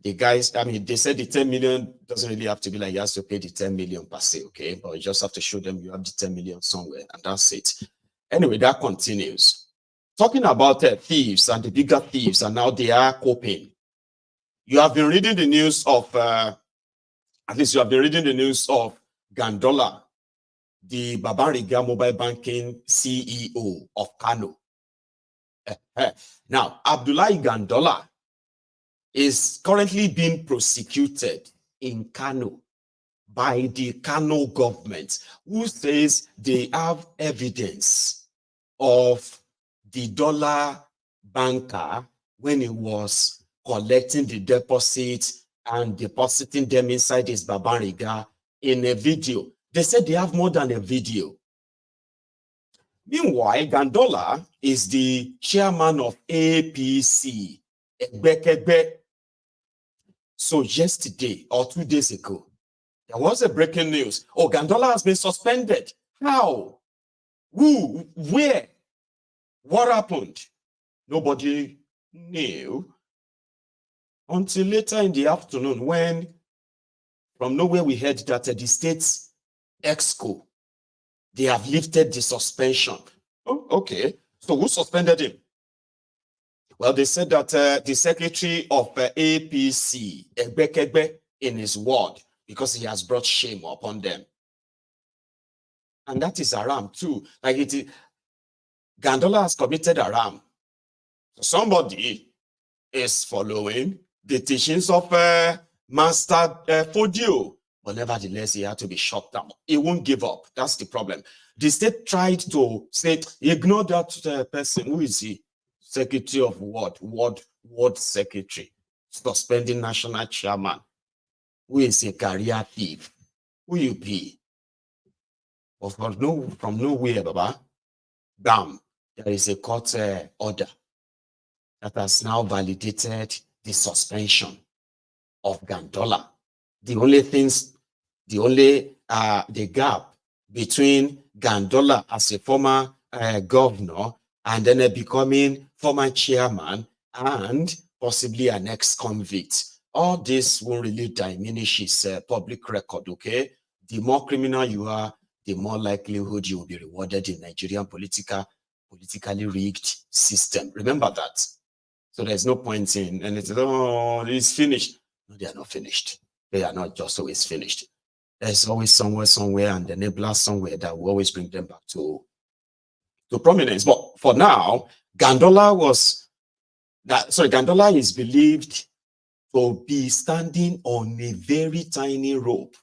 the guys, I mean, they said the 10 million doesn't really have to be like you have to pay the 10 million per se, okay? But you just have to show them you have the 10 million somewhere, and that's it. Anyway, that continues. Talking about thieves and the bigger thieves, and now they are coping. You have been reading the news of, at least you have been reading the news of Gandollar, the Babariga mobile banking CEO of Kano. Now, Abdullahi Gandollar is currently being prosecuted in Kano by the Kano government, who says they have evidence of the dollar banker when he was collecting the deposits and depositing them inside his Babariga in a video. They said they have more than a video. Meanwhile, Gandollar is the chairman of APC. So yesterday or 2 days ago, there was a breaking news. Oh, Gandollar has been suspended. How? Who? Where? What happened? Nobody knew until later in the afternoon when from nowhere we heard that the state's exco, they have lifted the suspension. Oh, okay. So who suspended him? Well, they said that the secretary of APC, Egbekegbe, in his ward, because he has brought shame upon them. And that is haram too. Like Gandollar has committed haram. Somebody is following the teachings of Master Fodio, but nevertheless, he had to be shut down. He won't give up. That's the problem. The state tried to say, ignore that person. Who is he? Secretary of what? Ward secretary. Suspending national chairman. Who is a career thief? Who you be? But from nowhere, Baba, bam, there is a court order that has now validated the suspension of Gandollar. The gap between Gandollar as a former governor and then becoming former chairman and possibly an ex-convict. All this won't really diminish his public record, okay? The more criminal you are, the more likelihood you will be rewarded in Nigerian politically rigged system. Remember that. So there's no point in, and it's, oh, it's finished. No, they are not finished. They are not just always finished. There's always somewhere, and the enabler somewhere that will always bring them back to prominence. But for now, Gandollar is believed to be standing on a very tiny rope.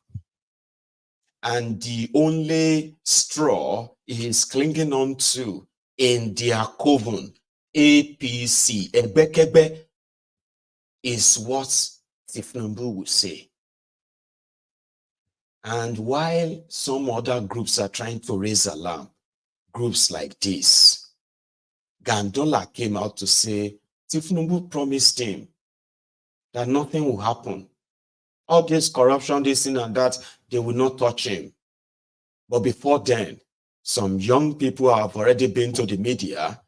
And the only straw he is clinging on to in their coven, APC, Ebekebe, is what Tinubu would say. And while some other groups are trying to raise alarm, groups like this, Gandollar came out to say Tinubu promised him that nothing will happen. All this corruption, this thing and that, they will not touch him. But before then, some young people have already been to the media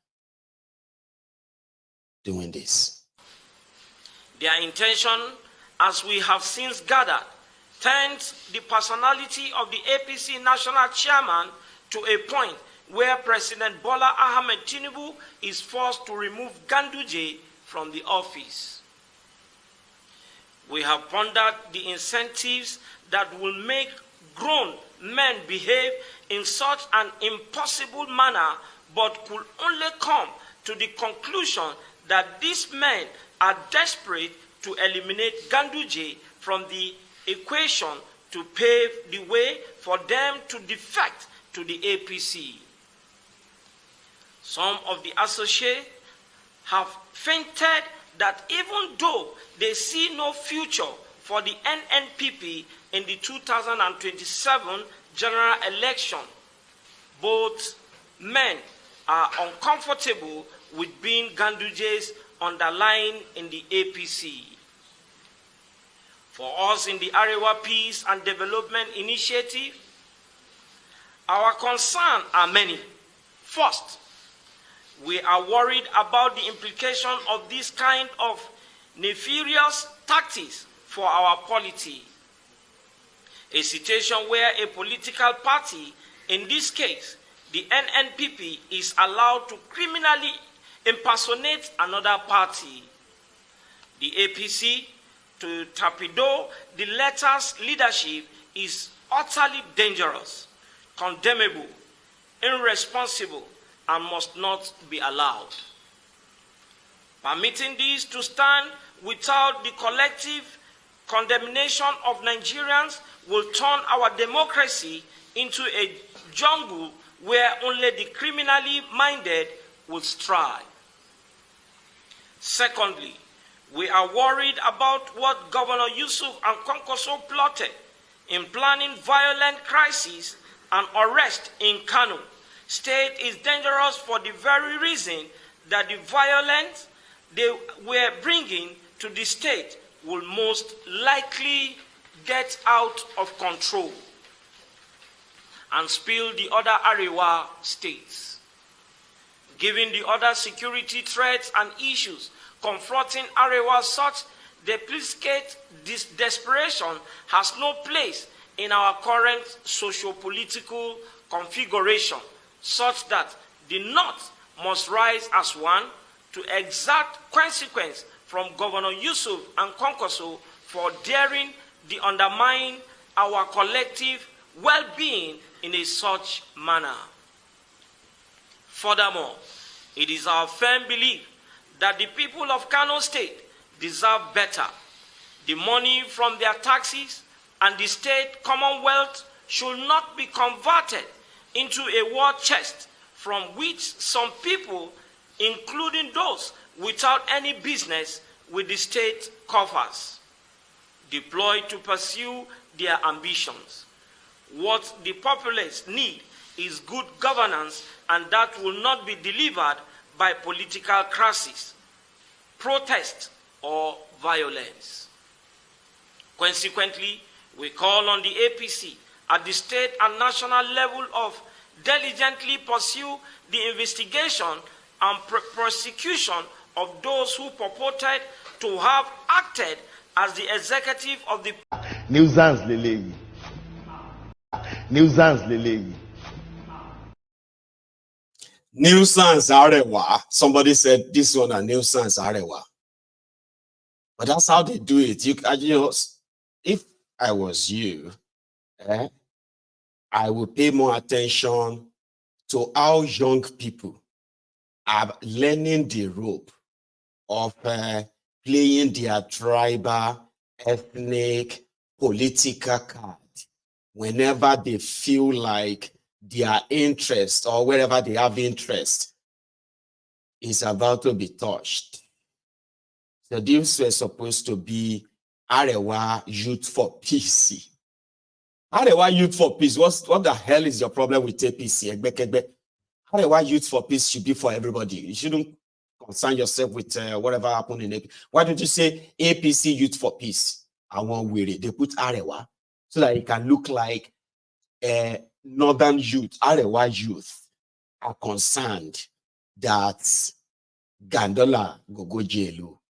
doing this. Their intention, as we have since gathered, turns the personality of the APC national chairman to a point where President Bola Ahmed Tinubu is forced to remove Ganduje from the office. We have pondered the incentives that will make grown men behave in such an impossible manner, but could only come to the conclusion that these men are desperate to eliminate Ganduje from the equation to pave the way for them to defect to the APC. Some of the associates have fainted that even though they see no future for the NNPP in the 2027 general election, both men are uncomfortable with being Ganduje's underlying in the APC. For us in the Arewa Peace and Development Initiative, our concerns are many. First, we are worried about the implication of this kind of nefarious tactics for our polity. A situation where a political party, in this case, the NNPP, is allowed to criminally impersonate another party. The APC, to torpedo the letter's leadership, is utterly dangerous, condemnable, irresponsible, and must not be allowed. Permitting this to stand without the collective condemnation of Nigerians will turn our democracy into a jungle where only the criminally minded will strive. Secondly, we are worried about what Governor Yusuf and Kwankwaso plotted in planning violent crises and arrest in Kano. State is dangerous for the very reason that the violence they were bringing to the state will most likely get out of control and spill the other Arewa states. Given the other security threats and issues confronting Arewa, such duplicate desperation has no place in our current socio-political configuration, such that the North must rise as one to exact consequence from Governor Yusuf and Kwankwaso for daring to undermine our collective well-being in a such manner. Furthermore, it is our firm belief that the people of Kano State deserve better. The money from their taxes and the state commonwealth should not be converted into a war chest from which some people, including those without any business with the state coffers, deploy to pursue their ambitions. What the populace need is good governance, and that will not be delivered by political crisis, protest, or violence. Consequently, we call on the APC at the state and national level of diligently pursue the investigation and prosecution of those who purported to have acted as the executive of the nuisance leleyi. Nuisance Arewa. Somebody said this one a nuisance Arewa. But that's how they do it. You know, if I was you, I would pay more attention to how young people are learning the rope of playing their tribal, ethnic, political card whenever they feel like their interest or wherever they have interest is about to be touched. So these were supposed to be Arewa Youth for Peace. Arewa Youth for Peace, what the hell is your problem with APC? Arewa Youth for Peace should be for everybody. You shouldn't concern yourself with whatever happened in APC. Why don't you say APC Youth for Peace? I want weary. They put Arewa so that it can look like Northern youth, Arewa youth are concerned that Gandollar go jail.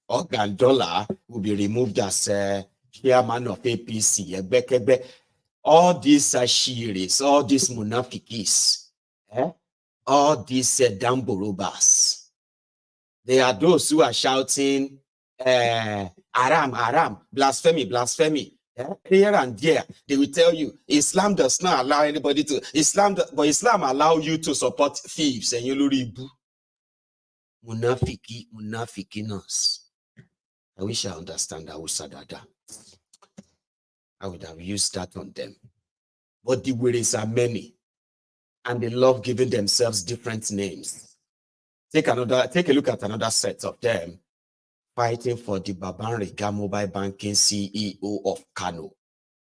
Or Gandollar will be removed as chairman of APC. All these Ashiris, all these Munafikis, all these Damborobas, they are those who are shouting, Aram, blasphemy. Here and there, they will tell you Islam does not allow anybody to but Islam allow you to support thieves and yuluribu. Munafikinos. I wish I understand Hausa-Dada. I would have used that on them. But the worries are many, and they love giving themselves different names. Take a look at another set of them fighting for the Babanriga mobile banking CEO of Kano.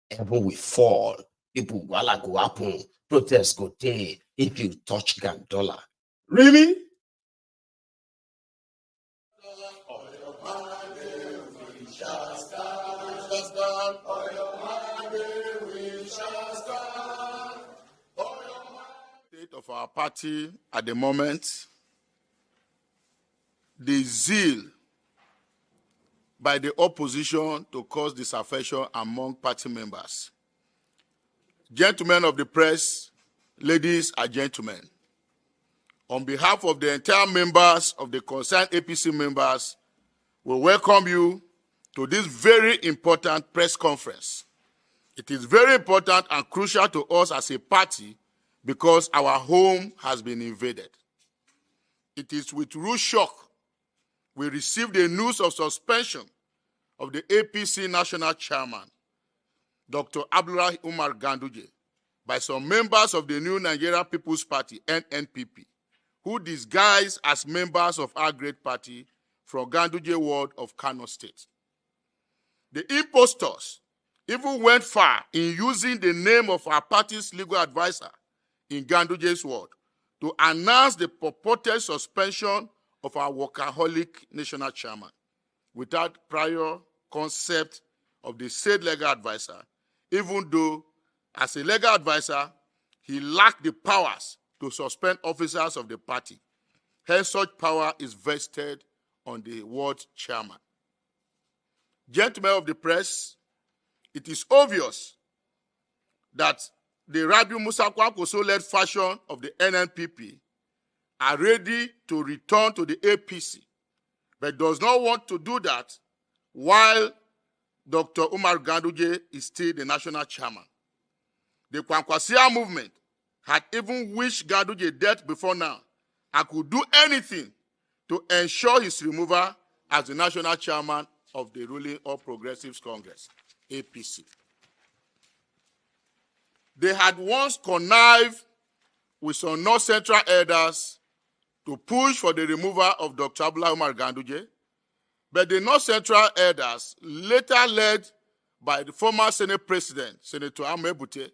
Heaven will fall. People will go happen. Protests go day if you touch Gandollar. Really? State of our party at the moment, the zeal by the opposition to cause disaffection among party members. Gentlemen of the press, ladies and gentlemen, on behalf of the entire members of the concerned APC members, we welcome you to this very important press conference. It is very important and crucial to us as a party because our home has been invaded. It is with real shock we received the news of suspension of the APC national chairman, Dr. Abdullahi Gandollar, by some members of the New Nigeria People's Party, NNPP, who disguised as members of our great party from Gandollar ward of Kano State. The impostors even went far in using the name of our party's legal advisor in Gandollar's ward to announce the purported suspension of our workaholic national chairman without prior consent of the said legal advisor, even though, as a legal advisor, he lacked the powers to suspend officers of the party. Hence, such power is vested on the ward chairman. Gentlemen of the press, it is obvious that the Rabiu Musa Kwankwaso-led faction of the NNPP are ready to return to the APC, but does not want to do that while Dr. Umar Gandollar is still the national chairman. The Kwankwasia movement had even wished Gandollar death before now and could do anything to ensure his removal as the national chairman of the ruling All Progressives Congress, APC. They had once connived with some North Central elders to push for the removal of Dr. Abdullahi Gandollar, but the North Central elders, later led by the former Senate President, Senator Amebute,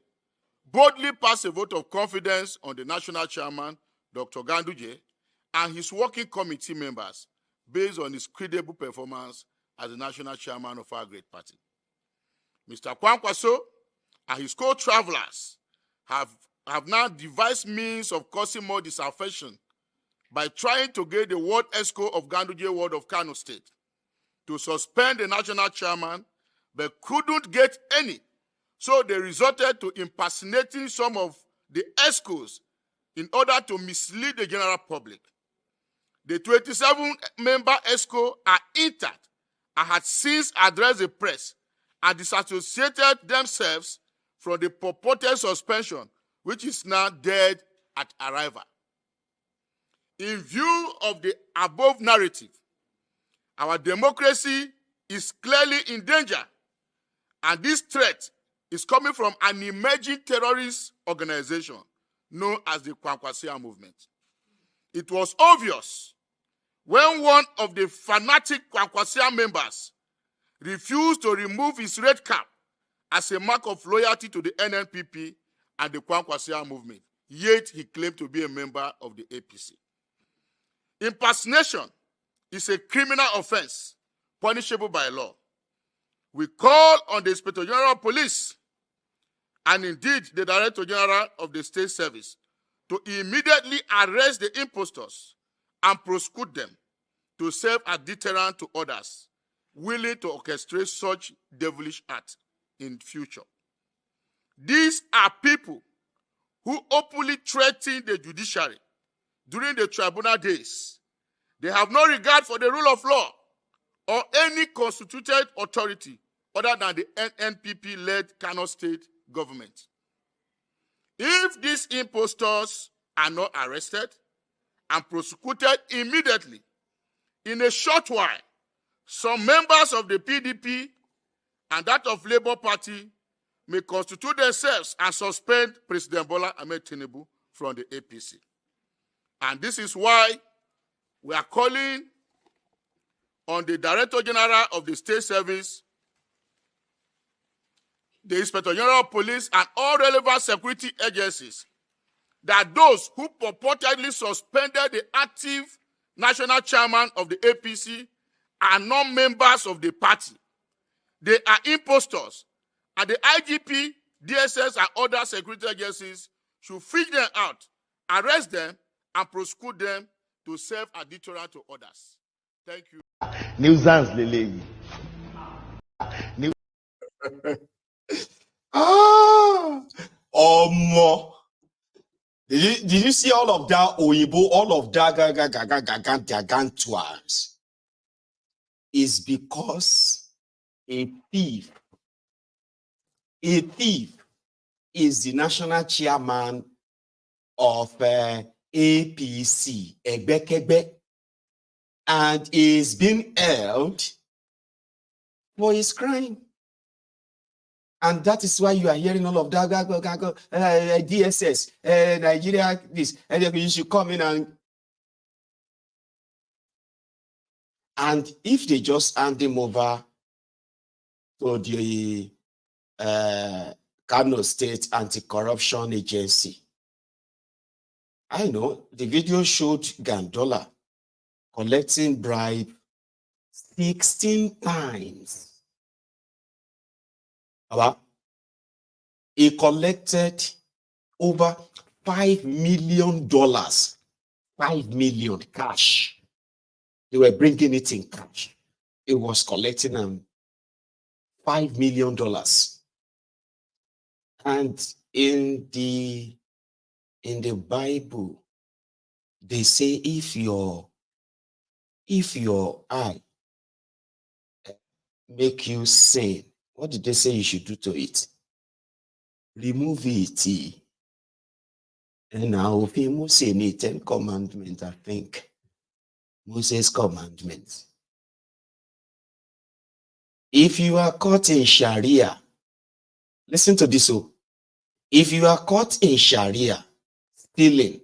boldly passed a vote of confidence on the national chairman, Dr. Gandollar, and his working committee members based on his credible performance as the national chairman of our great party. Mr. Kwankwaso and his co-travelers have now devised means of causing more disaffection by trying to get the ward ESCO of Gandollar ward of Kano State to suspend the national chairman, but couldn't get any. So they resorted to impersonating some of the ESCOs in order to mislead the general public. The 27-member ESCO are intact and had since addressed the press and disassociated themselves from the purported suspension, which is now dead at arrival. In view of the above narrative, our democracy is clearly in danger, and this threat is coming from an emerging terrorist organization known as the Kwankwasia movement. It was obvious when one of the fanatic Kwankwasia members refused to remove his red cap as a mark of loyalty to the NNPP and the Kwankwasia movement, yet he claimed to be a member of the APC. Impersonation is a criminal offense punishable by law. We call on the Inspector General of Police and indeed the Director General of the State Service to immediately arrest the impostors and prosecute them to serve as deterrent to others willing to orchestrate such devilish acts in future. These are people who openly threaten the judiciary during the tribunal days. They have no regard for the rule of law or any constituted authority other than the NNPP-led Kano State government. If these impostors are not arrested and prosecuted immediately, in a short while, some members of the PDP and that of Labour Party may constitute themselves and suspend President Bola Ahmed Tinubu from the APC. And this is why we are calling on the Director General of the State Service, the Inspector General of Police, and all relevant security agencies that those who purportedly suspended the active national chairman of the APC are not members of the party. They are impostors, and the IGP, DSS, and other security agencies should fish them out, arrest them, and prosecute them to serve as deterrent to others. Thank you. Nuisance lele yìí. Ah, more. Did you see all of that Oyibo, all of that gargantuans? Is because a thief is the national chairman of APC, Egbekegbe, and is being held for his crime. And that is why you are hearing all of that, DSS, Nigeria, this, and you should come in and if they just hand him over to the Kano State Anti-Corruption Agency, I know the video showed Gandollar collecting bribe 16 times. He collected over $5 million. 5 million cash. They were bringing it in cash. It was collecting $5 million. And in the Bible, they say if your eye make you sin, what did they say you should do to it? Remove it. And now if you say in 10 commandments, I think Moses' commandments. If you are caught in Sharia, listen to this. If you are caught in Sharia stealing,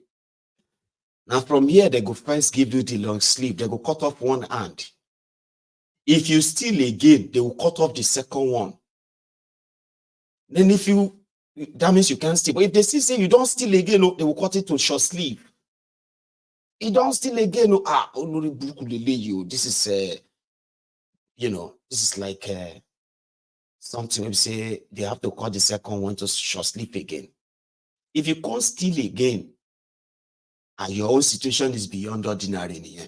now from here they go first give you the long sleeve. They go cut off one hand. If you steal again, they will cut off the second one. Then that means you can't steal. But if they still say you don't steal again, they will cut it to short sleeve. You don't steal again. This is this is like something we say they have to cut the second one to short sleeve again. If you can't steal again, and your own situation is beyond ordinary in here.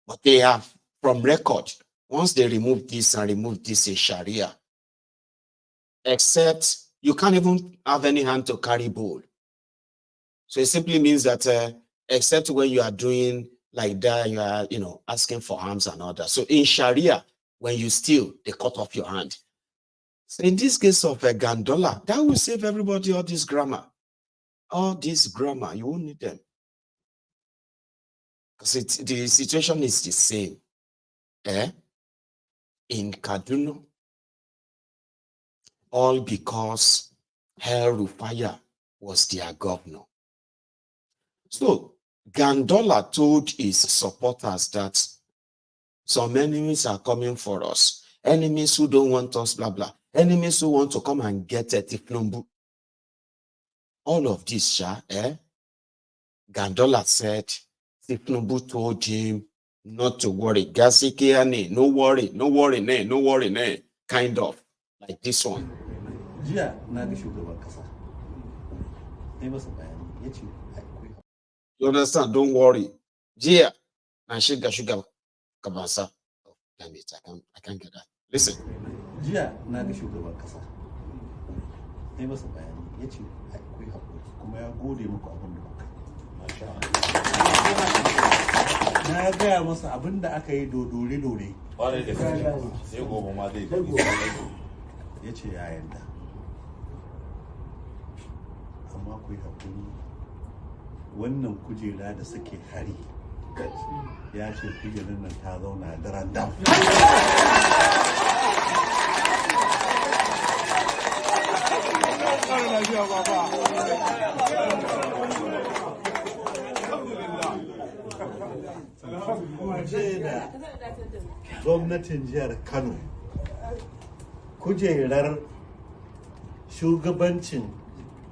But they have, from record, once they remove this and remove this in Sharia, except you can't even have any hand to carry bowl. So it simply means that except when you are doing like that, you are, asking for arms and all that. So in Sharia, when you steal, they cut off your hand. So in this case of a Gandollar, that will save everybody all this grammar. All this grammar, you won't need them. Because the situation is the same. In Kaduna, all because El Rufaya was their governor. So Gandollar told his supporters that some enemies are coming for us. Enemies who don't want us, blah, blah. Enemies who want to come and get at Tinubu. All of this, Gandollar said, Tinubu told him not to worry. Gasikeane, no worry, no worry, no worry, kind of like this one. You understand? Don't worry. Gia, and sugar, kabasa. Oh, damn it, I can't get that. Listen. Gia, na shugaban kasa. Ai masa bayani yace akwai hakuri kuma ya gode muku abin da kuka yi. Na gaya masa abin da aka yi dodore. Ƙwarai da gaske. Sai gobe ma zai ya ce ya yarda. Amma ku yi hakuri wannan kujera da suke hari ya ce kujerar nan ta zauna daren dam. Gwamnatin jihar Kano kujerar shugabancin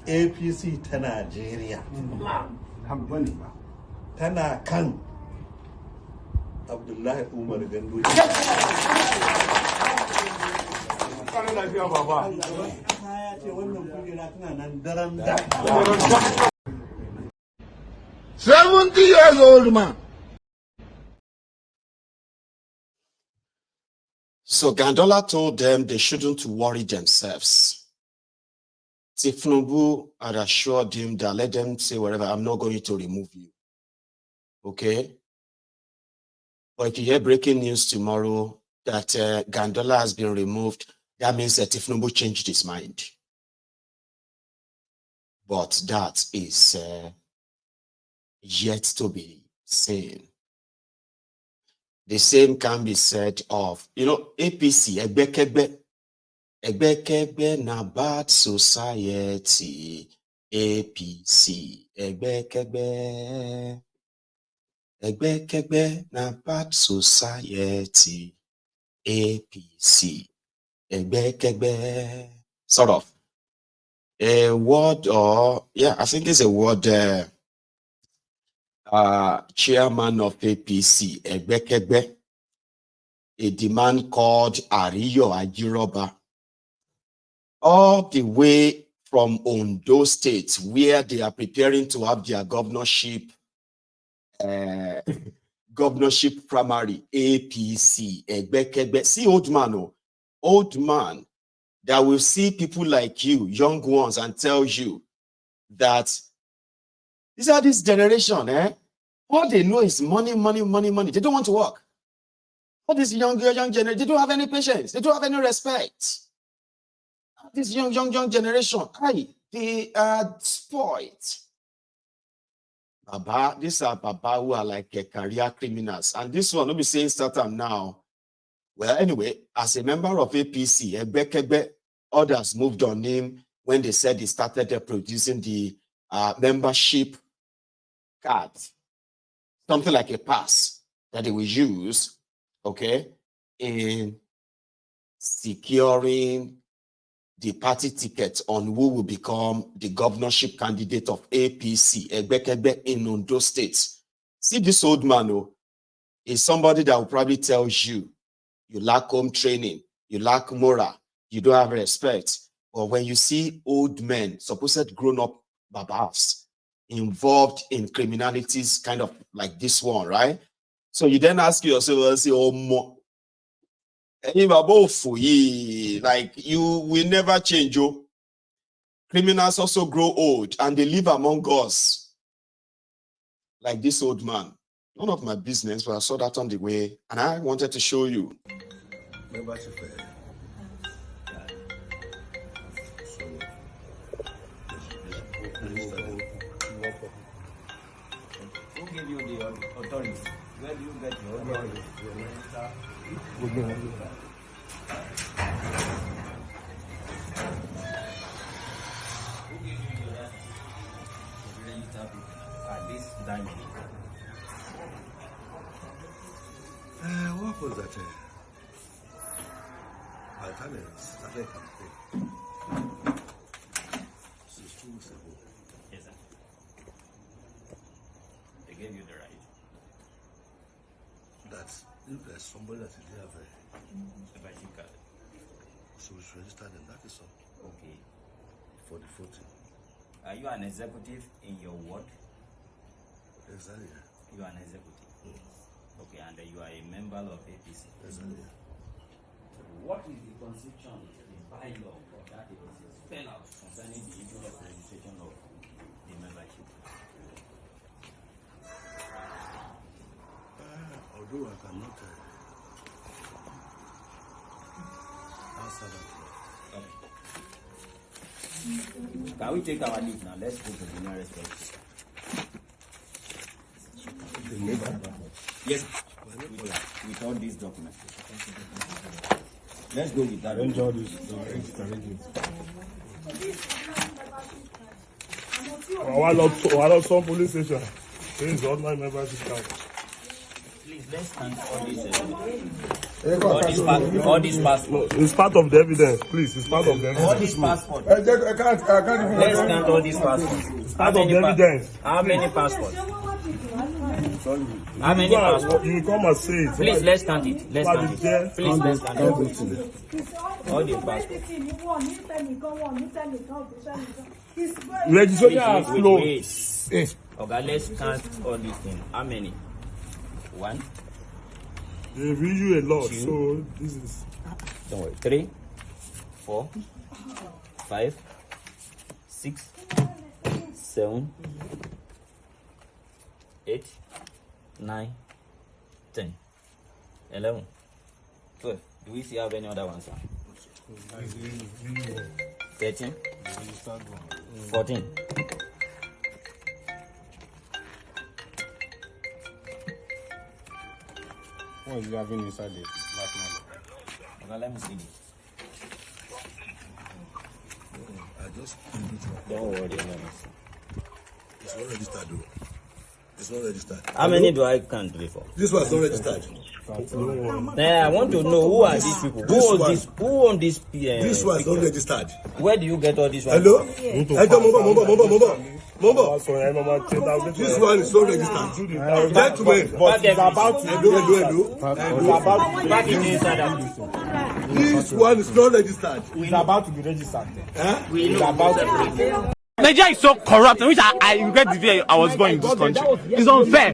APC ta Najeriya tana kan Abdullahi Umar Gandollar. Ya ce wannan kujera tana nan daren da. 70 years old man. So Gandollar told them they shouldn't worry themselves. Tinubu had assured him that let them say whatever, I'm not going to remove you. Okay? But if you hear breaking news tomorrow that Gandollar has been removed, that means that Tinubu changed his mind. But that is yet to be seen. The same can be said of, APC, Egbekegbe na bad society, APC, Egbekegbe na bad society, APC, Egbekegbe. Sort of. A word I think it's a word, chairman of APC, Egbekegbe, a demand called Ariyo Ajiroba, all the way from Ondo State, where they are preparing to have their governorship primary, APC, Egbekegbe. See, old man that will see people like you, young ones, and tell you that these are this generation, all they know is money. They don't want to work. All this young generation, they don't have any patience. They don't have any respect. This young generation, they are spoiled. Baba, these are Baba who are like career criminals. And this one, let me say, start them now. Well, anyway, as a member of APC, Egbekegbe, others moved on him when they said he started producing the membership card, something like a pass that they will use, okay, in securing the party ticket on who will become the governorship candidate of APC, Egbekegbe in Ondo State. See, this old man is somebody that will probably tell you, you lack home training, you lack moral, you don't have respect. But when you see old men, supposed grown-up babas, involved in criminalities kind of like this one, right? So you then ask yourself, like, you will never change. Criminals also grow old and they live among us. Like this old man. None of my business, but I saw that on the way and I wanted to show you. Who gave you the authority? Where do you get your authority? Who gave you that? At this diamond. What was that? I started campaign. 2 weeks ago. Yes, sir. They gave you the right. That if there's somebody that didn't have The voting card. so we should register them. That is all. Okay. For the voting. Are you an executive in your ward? Exactly. You are an executive. Okay, and you are a member of APC. Exactly. What is the constitution, the bylaw of that APC spell out concerning the issue of registration of the membership? Although I cannot answer that. Can we take our leave now? Let's go to the nearest place. Yes, with all these documents. Let's go with that. Enjoy this arrangement. Our some police station. This is all my membership card. Please, let's stand all these passports. It's part of the evidence, please. It's part of the evidence. All these passports. I can't even. Let's stand all these passports. It's part of the evidence. How many passports? Sorry. How many passports? You come and say it. Please, let's stand it. Let's stand it. Please, let's stand it. All the passports. Registration has closed. Okay, let's count all these things. How many? 1, They read you a lot, 2. so this is. Don't worry. 3, 4, 5, 6, 7, 8, 9, 10, 11, 12. Do we still have any other ones? 13, 14. What is you having inside the last number? Okay, let me see this. I just Don't worry, let me see. it's not registered though. It's not registered. How many do I count before? This one is not registered. I want to know who are these people. Who own this? This one is not registered. Where do you get all this one? Hello? from? Hello, Mombo. So I remember This one is not registered. Gentlemen, But it's about to. hello. Back it inside that. This one is not registered. It's about to be registered. We It's know. about to be. Nigeria is so corrupt, which I regret the day I was born in this country. It's unfair.